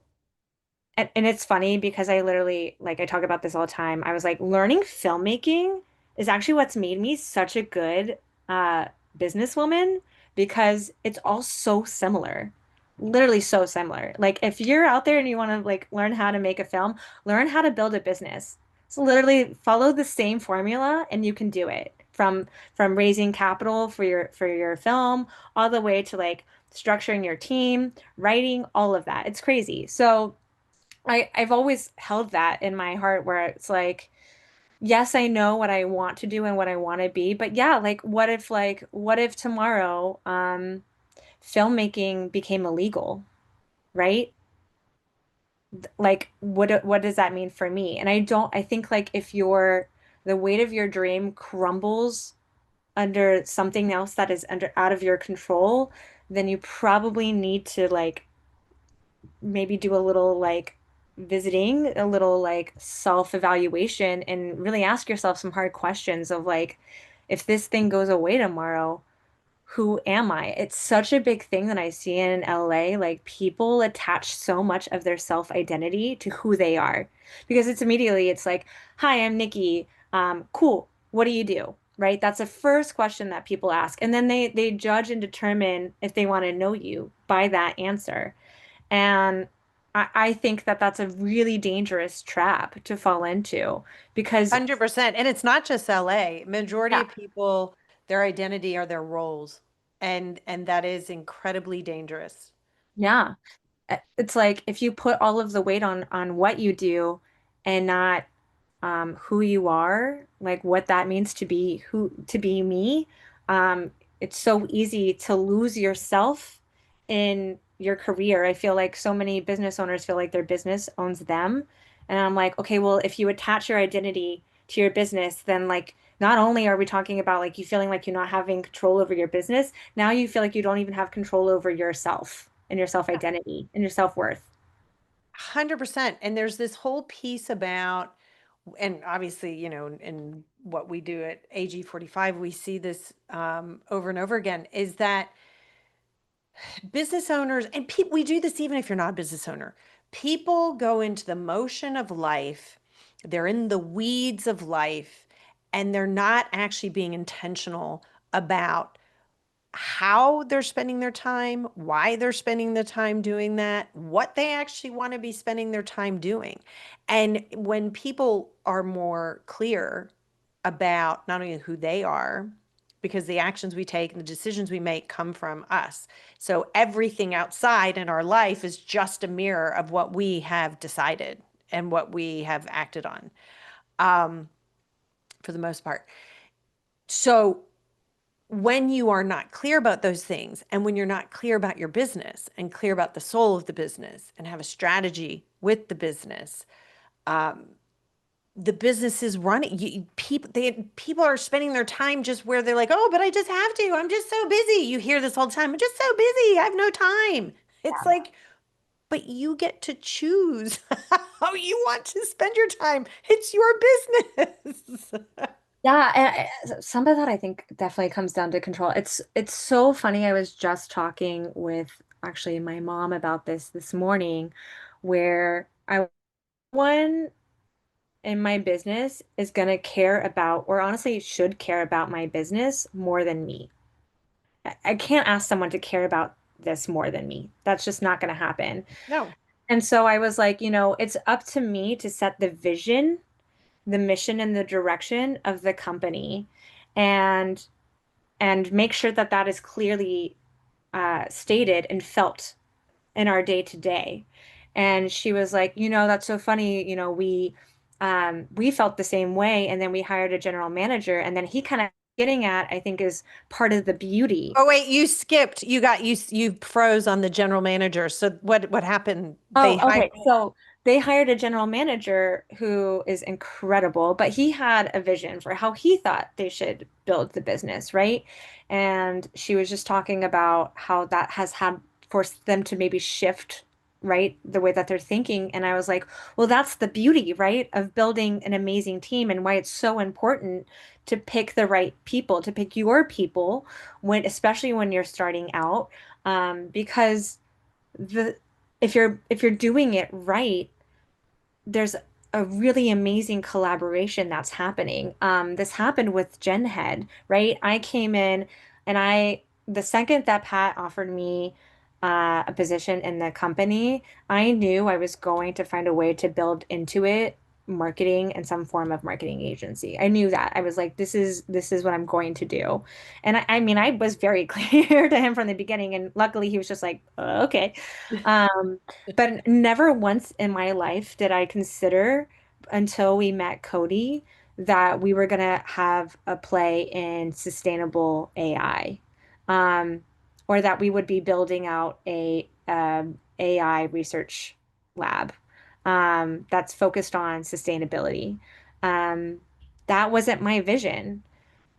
and it's funny because I literally, like, I talk about this all the time. I was like, learning filmmaking is actually what's made me such a good uh, businesswoman because it's all so similar. Literally so similar. Like, if you're out there and you want to like learn how to make a film, learn how to build a business. So literally follow the same formula and you can do it. From raising capital for your film all the way to like structuring your team, writing, all of that. It's crazy. So I've always held that in my heart where it's like, yes, I know what I want to do and what I want to be, but yeah, like what if tomorrow filmmaking became illegal, right? Like what does that mean for me? And I think like if your the weight of your dream crumbles under something else that is under out of your control, then you probably need to like maybe do a little like visiting, a little like self-evaluation and really ask yourself some hard questions of like, if this thing goes away tomorrow, who am I? It's such a big thing that I see in LA. Like people attach so much of their self-identity to who they are because it's like, hi, I'm Nikki. Cool. What do you do? Right? That's the first question that people ask. And then they judge and determine if they want to know you by that answer. And I think that that's a really dangerous trap to fall into because, 100%. And it's not just LA. Majority yeah, of people, their identity are their roles. And that is incredibly dangerous. yeah. It's like if you put all of the weight on what you do and not who you are, like what that means to be me. It's so easy to lose yourself in your career. I feel like so many business owners feel like their business owns them. And I'm like, okay, well, if you attach your identity to your business, then like not only are we talking about like you feeling like you're not having control over your business, now you feel like you don't even have control over yourself and your self-identity and your self-worth. 100%. And there's this whole piece about, and obviously, in what we do at AG45, we see this over and over again, is that business owners and people, we do this even if you're not a business owner, people go into the motion of life, they're in the weeds of life, and they're not actually being intentional about how they're spending their time, why they're spending the time doing that, what they actually want to be spending their time doing. And when people are more clear about not only who they are, because the actions we take and the decisions we make come from us. So everything outside in our life is just a mirror of what we have decided and what we have acted on, for the most part. So when you are not clear about those things, and when you're not clear about your business and clear about the soul of the business and have a strategy with the business, the business is running. People are spending their time just where they're like, oh, but I just have to. I'm just so busy. You hear this all the time. I'm just so busy. I have no time. It's like, but you get to choose how you want to spend your time. It's your business. Yeah, some of that I think definitely comes down to control. It's so funny. I was just talking with actually my mom about this morning, where I one in my business is gonna care about, or honestly should care about my business more than me. I can't ask someone to care about this more than me. That's just not gonna happen. No. And so I was like, it's up to me to set the vision the mission and the direction of the company, and make sure that that is clearly stated and felt in our day to day. And she was like, that's so funny. We felt the same way, and then we hired a general manager, and then he kind of getting at, I think, is part of the beauty. Oh wait, you skipped. You froze on the general manager. So what happened? They Oh, hired. okay. So they hired a general manager who is incredible, but he had a vision for how he thought they should build the business, right? And she was just talking about how that has had forced them to maybe shift, right, the way that they're thinking. And I was like, well, that's the beauty, right, of building an amazing team, and why it's so important to pick the right people, to pick your people when, especially when you're starting out, because the if you're doing it right, there's a really amazing collaboration that's happening. This happened with Genhead, right? I came in, and the second that Pat offered me a position in the company, I knew I was going to find a way to build into it marketing and some form of marketing agency. I knew that. I was like, this is what I'm going to do. And I mean, I was very clear to him from the beginning, and luckily he was just like, okay. Um, but never once in my life did I consider, until we met Cody, that we were going to have a play in sustainable AI, um, or that we would be building out a AI research lab that's focused on sustainability. Um, that wasn't my vision.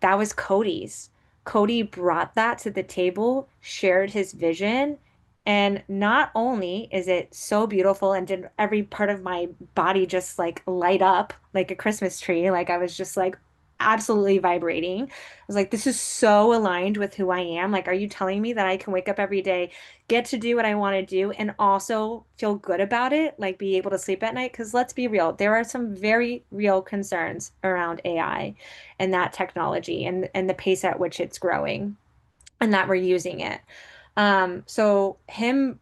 That was Cody's. Cody brought that to the table, shared his vision, and not only is it so beautiful and did every part of my body just like light up like a Christmas tree, like I was just like absolutely vibrating. I was like, this is so aligned with who I am. Like, are you telling me that I can wake up every day, get to do what I want to do, and also feel good about it, like be able to sleep at night? Because let's be real, there are some very real concerns around AI and that technology, and the pace at which it's growing and that we're using it. So him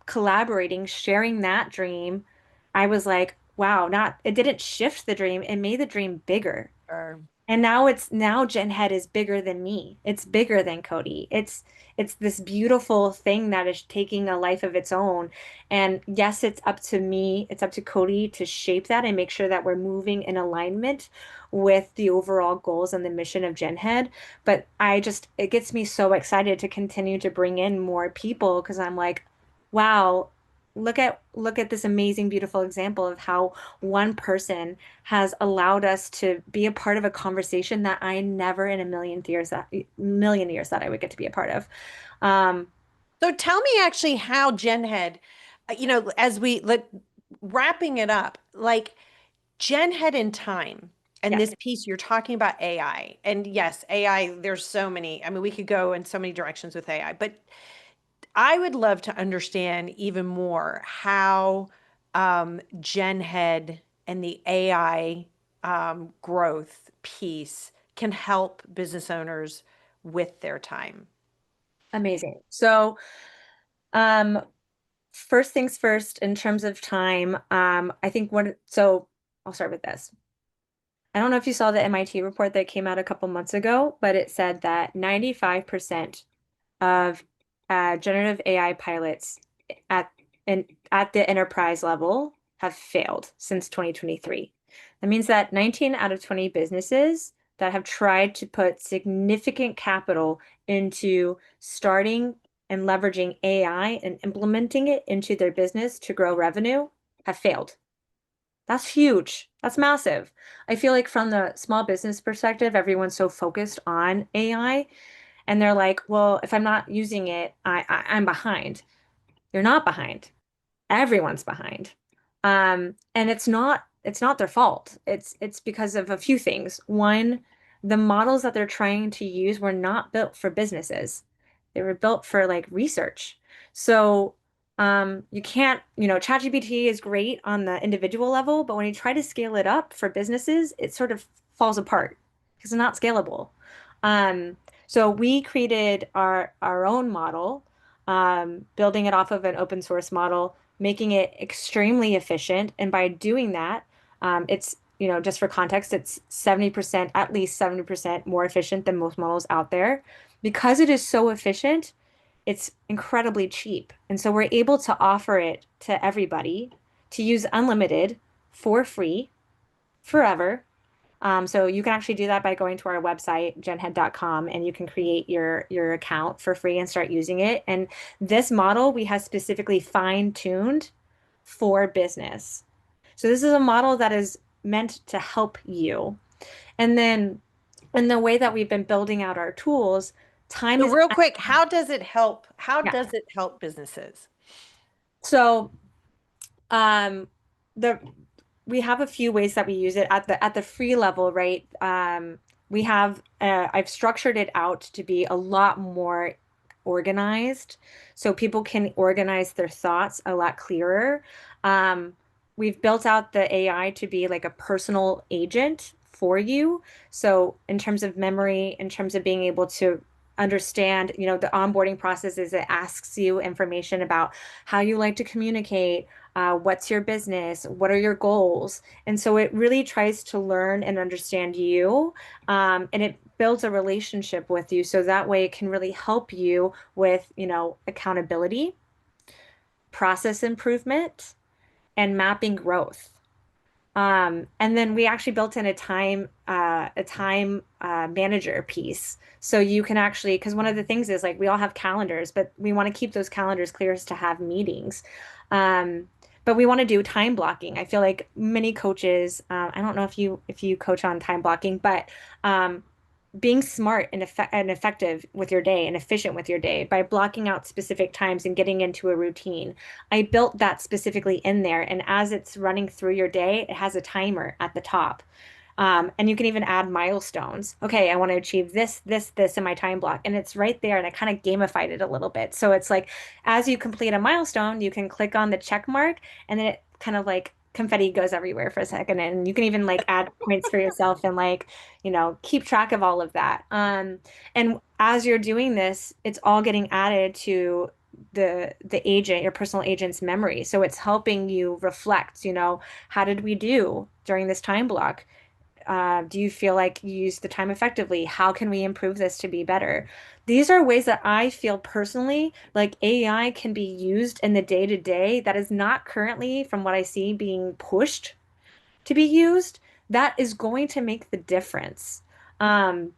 collaborating, sharing that dream, I was like, wow, not it didn't shift the dream, it made the dream bigger. Or And now Genhead is bigger than me. It's bigger than Cody. It's this beautiful thing that is taking a life of its own. And yes, it's up to me, it's up to Cody to shape that and make sure that we're moving in alignment with the overall goals and the mission of Genhead. But it gets me so excited to continue to bring in more people, because I'm like, wow, look at this amazing, beautiful example of how one person has allowed us to be a part of a conversation that I never in a million years that I would get to be a part of. Um, so tell me actually how Genhead, as wrapping it up, like Genhead in time. And yeah, this piece, you're talking about AI. And yes, AI, there's so many. I mean, we could go in so many directions with AI, but I would love to understand even more how Genhead and the AI growth piece can help business owners with their time. amazing. So, um, first things first, in terms of time, I think so I'll start with this. I don't know if you saw the MIT report that came out a couple months ago, but it said that 95% of generative AI pilots at at the enterprise level have failed since 2023. That means that 19 out of 20 businesses that have tried to put significant capital into starting and leveraging AI and implementing it into their business to grow revenue have failed. That's huge. That's massive. I feel like from the small business perspective, everyone's so focused on AI, and they're like, well, if I'm not using it, I'm behind. You're not behind. Everyone's behind. And it's not their fault. It's because of a few things. One, the models that they're trying to use were not built for businesses. They were built for like research. So you can't, ChatGPT is great on the individual level, but when you try to scale it up for businesses, it sort of falls apart because it's not scalable. So we created our own model, building it off of an open source model, making it extremely efficient. And by doing that, just for context, it's 70%, at least 70% more efficient than most models out there. Because it is so efficient, it's incredibly cheap. And so we're able to offer it to everybody to use unlimited for free forever. So you can actually do that by going to our website, genhead.com, and you can create your account for free and start using it. And this model we have specifically fine-tuned for business. So this is a model that is meant to help you. And then in the way that we've been building out our tools, time So is, real quick, how does it help? How yeah. does it help businesses? So um, the we have a few ways that we use it at the free level, right? We have I've structured it out to be a lot more organized, so people can organize their thoughts a lot clearer. Um, we've built out the AI to be like a personal agent for you. So in terms of memory, in terms of being able to understand, the onboarding process is it asks you information about how you like to communicate, what's your business, what are your goals, and so it really tries to learn and understand you, and it builds a relationship with you so that way it can really help you with, accountability, process improvement, and mapping growth. And then we actually built in a time manager piece. So you can actually, because one of the things is like we all have calendars, but we want to keep those calendars clear as to have meetings. But we want to do time blocking. I feel like many coaches, I don't know if you coach on time blocking, but being smart and effective with your day and efficient with your day by blocking out specific times and getting into a routine. I built that specifically in there. And as it's running through your day, it has a timer at the top. And you can even add milestones. Okay, I want to achieve this, this, this in my time block. And it's right there. And I kind of gamified it a little bit. So it's like as you complete a milestone, you can click on the check mark and then it kind of like confetti goes everywhere for a second. And you can even like add points for yourself and like, keep track of all of that. And as you're doing this, it's all getting added to the agent, your personal agent's memory. So it's helping you reflect, how did we do during this time block? Do you feel like you used the time effectively? How can we improve this to be better? These are ways that I feel personally like AI can be used in the day to day that is not currently, from what I see, being pushed to be used. That is going to make the difference. Um,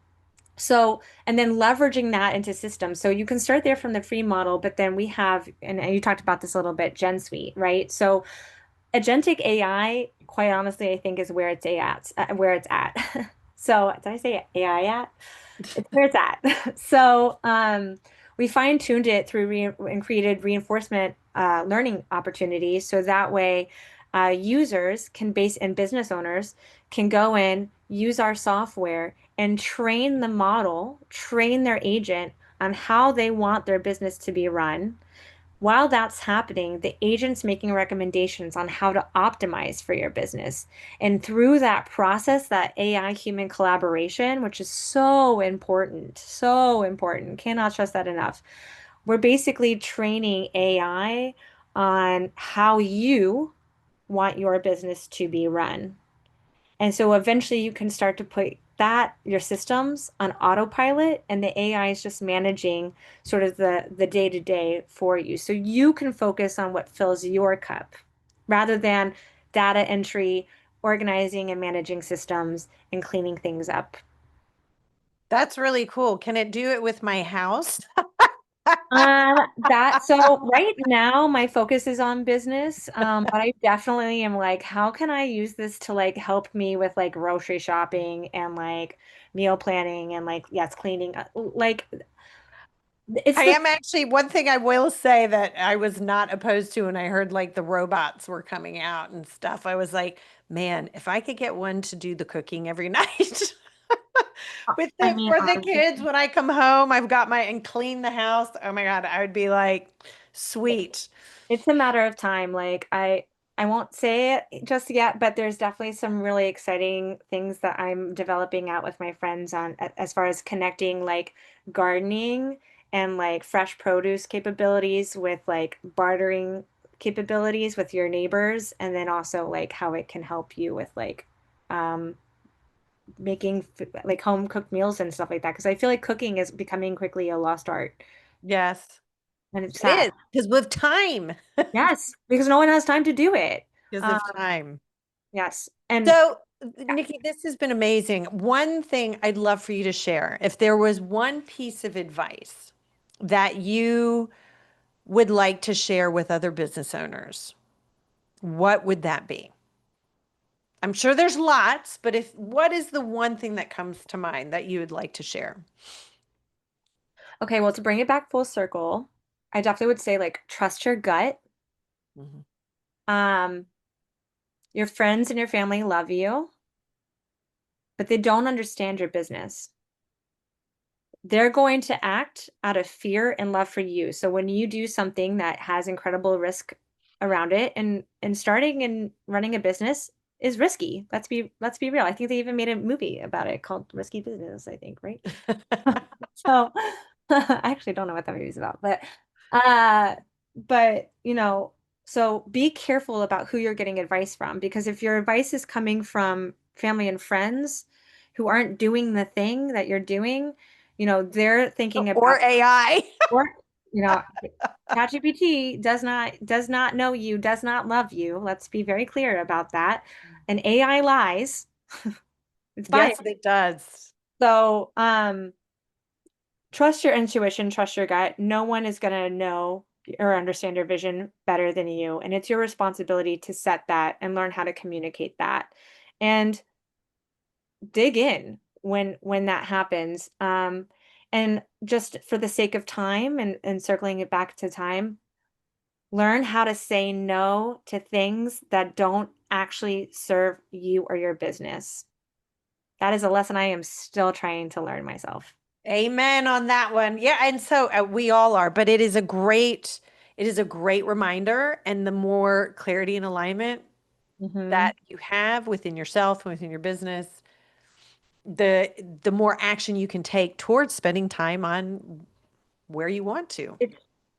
and then leveraging that into systems. So you can start there from the free model, but then we have, and you talked about this a little bit, Gen Suite, right? So agentic AI, quite honestly, I think is where it's at, where it's at. So did I say AI at? It's where it's at. So we fine-tuned it through and created reinforcement learning opportunities. So that way users can and business owners can go in, use our software and train the model, train their agent on how they want their business to be run. While that's happening, the agent's making recommendations on how to optimize for your business. And through that process, that AI human collaboration, which is so important, cannot stress that enough. We're basically training AI on how you want your business to be run. And so eventually you can start to put your systems on autopilot and the AI is just managing sort of the day-to-day for you. So you can focus on what fills your cup rather than data entry, organizing and managing systems and cleaning things up. That's really cool. Can it do it with my house? So right now my focus is on business, but I definitely am like, how can I use this to like help me with like grocery shopping and like meal planning and like, yes, cleaning. Like it's I the am actually, one thing I will say that I was not opposed to when I heard like the robots were coming out and stuff. I was like, man, if I could get one to do the cooking every night with I the mean, for the honestly, kids when I come home, I've got my and clean the house. Oh my God, I would be like, sweet. it's a matter of time. Like I won't say it just yet, but there's definitely some really exciting things that I'm developing out with my friends on as far as connecting like gardening and like fresh produce capabilities with like bartering capabilities with your neighbors, and then also like how it can help you with like making like home cooked meals and stuff like that. Because I feel like cooking is becoming quickly a lost art, Yes, and it's it sad. is because with time, Yes, because no one has time to do it. because Um, of time. yes, and So, yeah. Nikki, this has been amazing. One thing I'd love for you to share, if there was one piece of advice that you would like to share with other business owners, what would that be? I'm sure there's lots, but if what is the one thing that comes to mind that you would like to share? Okay, well, to bring it back full circle, I definitely would say like trust your gut. Mhm. Um, your friends and your family love you, but they don't understand your business. They're going to act out of fear and love for you. So when you do something that has incredible risk around it, and starting and running a business is risky. Let's be real. I think they even made a movie about it called Risky Business, I think, right? So I actually don't know what that movie's about, uh but so be careful about who you're getting advice from, because if your advice is coming from family and friends who aren't doing the thing that you're doing, they're thinking Or about, AI. or you know ChatGPT does not know you, does not love you. Let's be very clear about that. And AI lies. It's Yes, biased. it does. So, trust your intuition, trust your gut. No one is going to know or understand your vision better than you. And it's your responsibility to set that and learn how to communicate that. And dig in when that happens. And just for the sake of time, and circling it back to time, learn how to say no to things that don't actually serve you or your business. That is a lesson I am still trying to learn myself. Amen on that one. Yeah, and so we all are, but it is a great reminder, and the more clarity and alignment Hmm. that you have within yourself and within your business, the more action you can take towards spending time on where you want to.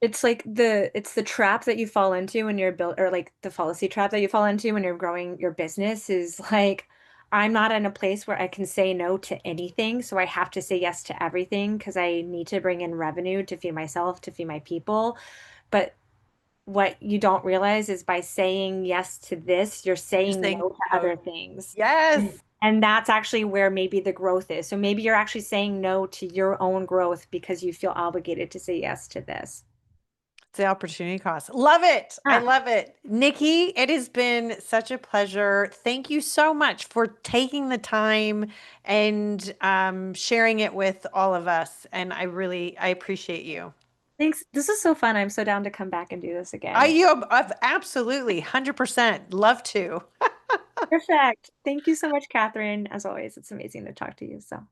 It's like it's the trap that you fall into when you're built, or like the fallacy trap that you fall into when you're growing your business is like, I'm not in a place where I can say no to anything, so I have to say yes to everything because I need to bring in revenue to feed myself, to feed my people. But what you don't realize is by saying yes to this, you're You're saying saying no to no. other things. Yes. And that's actually where maybe the growth is. So maybe you're actually saying no to your own growth because you feel obligated to say yes to this. It's the opportunity cost. Love it. I Ah, love it. Nikki, it has been such a pleasure. Thank you so much for taking the time and sharing it with all of us. And I appreciate you. thanks. This is so fun. I'm so down to come back and do this I again. you absolutely 100% love to. Perfect. Thank you so much, Catherine. As always, it's amazing to talk to you. So.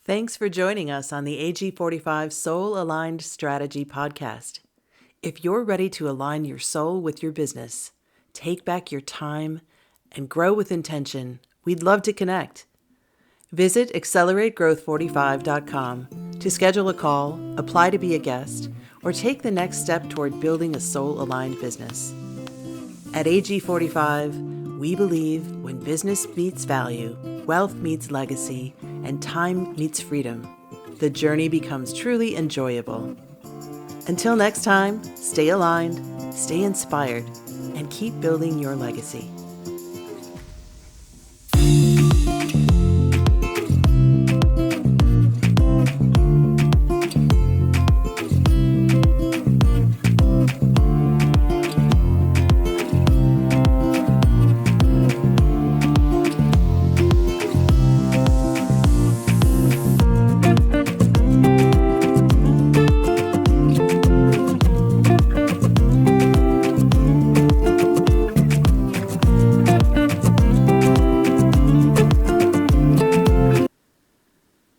Thanks for joining us on the AG45 Soul Aligned Strategy podcast. If you're ready to align your soul with your business, take back your time, and grow with intention, we'd love to connect. Visit accelerategrowth45.com to schedule a call, apply to be a guest, or take the next step toward building a soul-aligned business. At AG45, we believe when business meets value, wealth meets legacy, and time meets freedom, the journey becomes truly enjoyable. Until next time, stay aligned, stay inspired, and keep building your legacy.